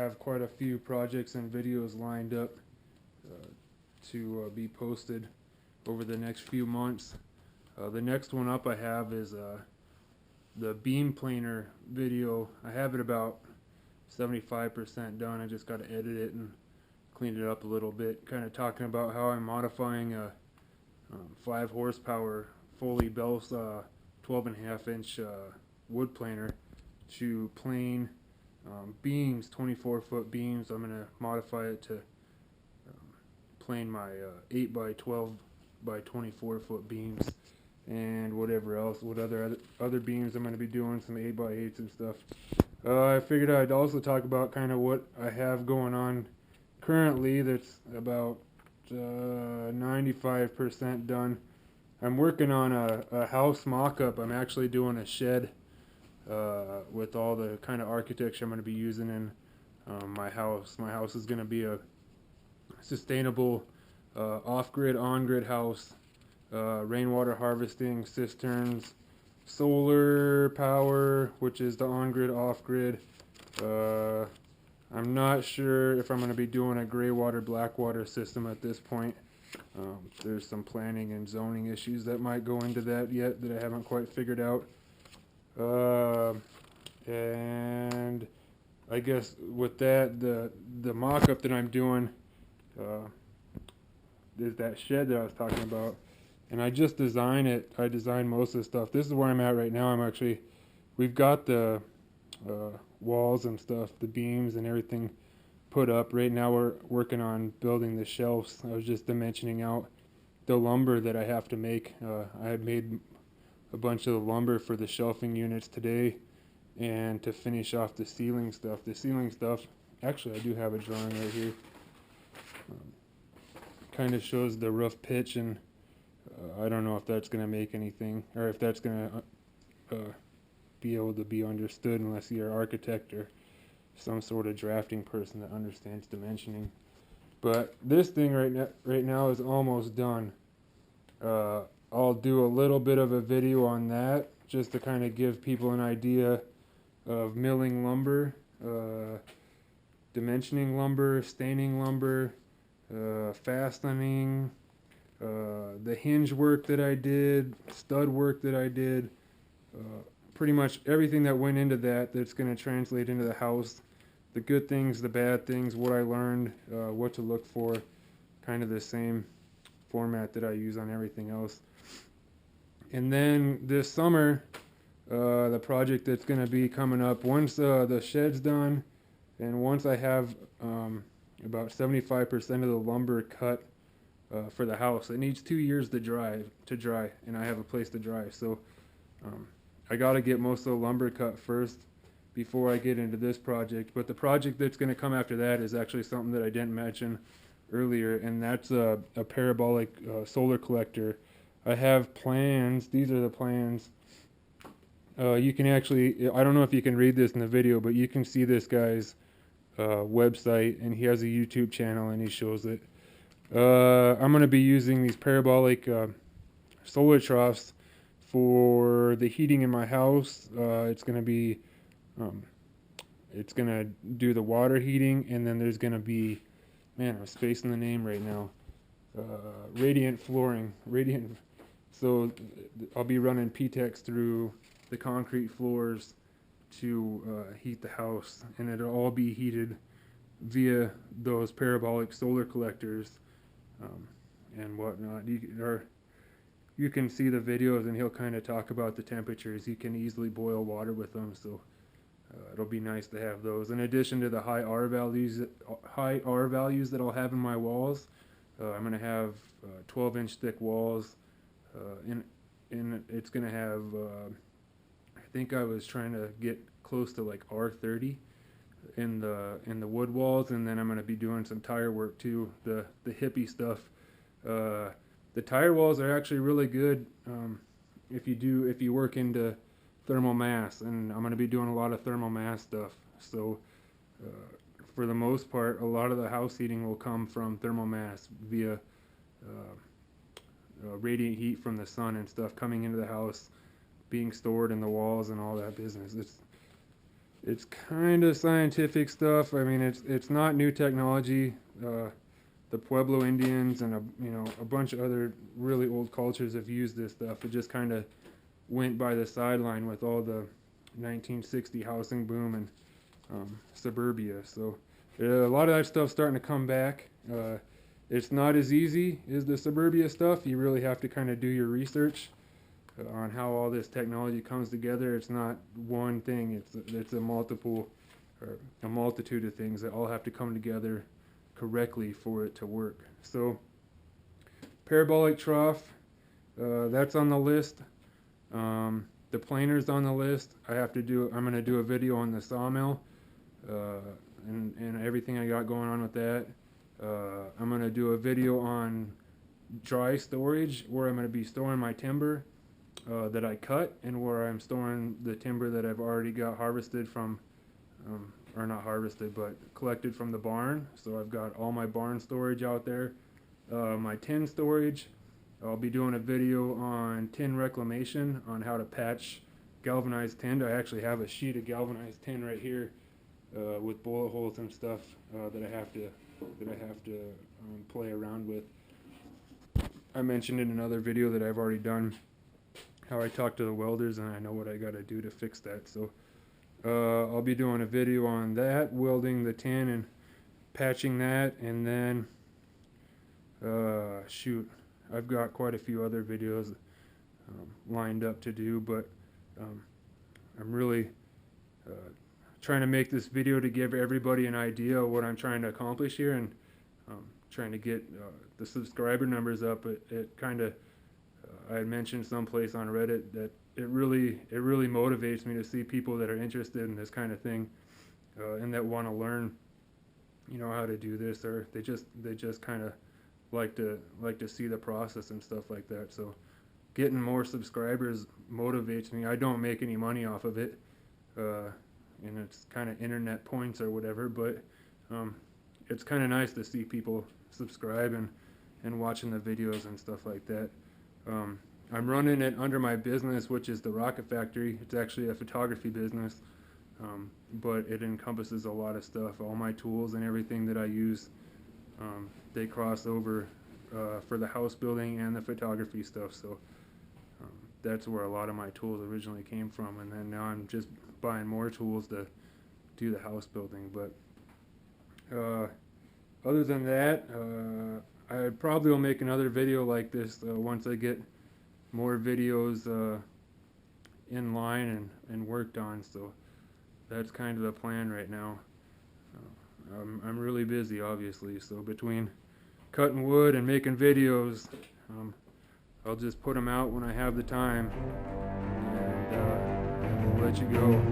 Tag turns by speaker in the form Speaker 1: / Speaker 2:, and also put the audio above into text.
Speaker 1: have quite a few projects and videos lined up to be posted over the next few months. The next one up I have is the beam planer video. I have it about 75% done. I just got to edit it and clean it up a little bit, kind of talking about how I'm modifying a 5 horsepower Foley Bell 12.5-inch wood planer to plane beams, 24-foot beams. I'm going to modify it to plane my 8 by 12 by 24-foot beams and whatever else, what other beams I'm going to be doing, some 8 by 8s and stuff. I figured I'd also talk about kind of what I have going on currently that's about 95% done. I'm working on a house mock-up. I'm actually doing a shed with all the kind of architecture I'm going to be using in my house. My house is going to be a sustainable off-grid, on-grid house. Rainwater harvesting, cisterns, solar power, which is the on-grid, off-grid. I'm not sure if I'm going to be doing a gray water, black water system at this point. There's some planning and zoning issues that might go into that yet that I haven't quite figured out. And I guess with that, the mock-up that I'm doing is that shed that I was talking about. And I just designed it. I designed most of the stuff. This is where I'm at right now. We've got the walls and stuff, the beams and everything put up. Right now we're working on building the shelves. I was just dimensioning out the lumber that I have to make. I had made a bunch of the lumber for the shelving units today, and to finish off the ceiling stuff. The ceiling stuff, actually I do have a drawing right here. Kind of shows the roof pitch, and I don't know if that's going to make anything, or if that's going to be able to be understood unless you're an architect or some sort of drafting person that understands dimensioning. But this thing right now is almost done. I'll do a little bit of a video on that just to kind of give people an idea of milling lumber, dimensioning lumber, staining lumber, fastening, the hinge work that I did, stud work that I did, pretty much everything that went into that's going to translate into the house. The good things, the bad things, what I learned, what to look for, kind of the same format that I use on everything else. And then this summer, the project that's going to be coming up, once the shed's done, and once I have about 75% of the lumber cut for the house. It needs 2 years to dry, and I have a place to dry. So I got to get most of the lumber cut first before I get into this project. But the project that's going to come after that is actually something that I didn't mention earlier, and that's a parabolic solar collector. I have plans. These are the plans. You can actually, I don't know if you can read this in the video, but you can see this guy's website, and he has a YouTube channel, and he shows it. I'm going to be using these parabolic solar troughs for the heating in my house. It's going to be, it's going to do the water heating, and then there's going to be, man, I'm spacing the name right now, radiant flooring. So I'll be running PTEX through the concrete floors to heat the house, and it'll all be heated via those parabolic solar collectors and whatnot. You can see the videos, and he'll kind of talk about the temperatures. You can easily boil water with them, so it'll be nice to have those. In addition to the high R values that I'll have in my walls, I'm going to have 12-inch thick walls, and it's going to have, I think I was trying to get close to like R30 in the wood walls, and then I'm going to be doing some tire work too, the hippie stuff. The tire walls are actually really good if you work into thermal mass, and I'm going to be doing a lot of thermal mass stuff. So for the most part, a lot of the house heating will come from thermal mass via radiant heat from the sun and stuff coming into the house, being stored in the walls and all that business. It's kind of scientific stuff. I mean, it's not new technology. The Pueblo Indians and a bunch of other really old cultures have used this stuff. It just kind of went by the sideline with all the 1960 housing boom and suburbia. So a lot of that stuff's starting to come back. It's not as easy as the suburbia stuff. You really have to kind of do your research on how all this technology comes together. It's not one thing. It's a multitude of things that all have to come together correctly for it to work. So parabolic trough, that's on the list. The planer's on the list. I'm going to do a video on the sawmill and everything I got going on with that. I'm going to do a video on dry storage, where I'm going to be storing my timber that I cut, and where I'm storing the timber that I've already got harvested from, or not harvested, but collected from the barn. So I've got all my barn storage out there. My tin storage, I'll be doing a video on tin reclamation, on how to patch galvanized tin. I actually have a sheet of galvanized tin right here with bullet holes and stuff that I have to play around with. I mentioned in another video that I've already done how I talk to the welders, and I know what I got to do to fix that. So I'll be doing a video on that, welding the tin and patching that, and then I've got quite a few other videos lined up to do, but I'm really trying to make this video to give everybody an idea of what I'm trying to accomplish here, and trying to get the subscriber numbers up. It kind of I had mentioned someplace on Reddit that it really motivates me to see people that are interested in this kind of thing and that want to learn, how to do this, or they just kind of like to see the process and stuff like that. So getting more subscribers motivates me. I don't make any money off of it, and it's kind of internet points or whatever, but it's kind of nice to see people subscribe and watching the videos and stuff like that. I'm running it under my business, which is the Rocket Factory. It's actually a photography business, but it encompasses a lot of stuff. All my tools and everything that I use, they cross over for the house building and the photography stuff. So that's where a lot of my tools originally came from, and then now I'm just buying more tools to do the house building. But other than that, I probably will make another video like this once I get more videos in line and worked on. So that's kind of the plan right now. I'm really busy, obviously, so between cutting wood and making videos, I'll just put them out when I have the time, and we'll let you go.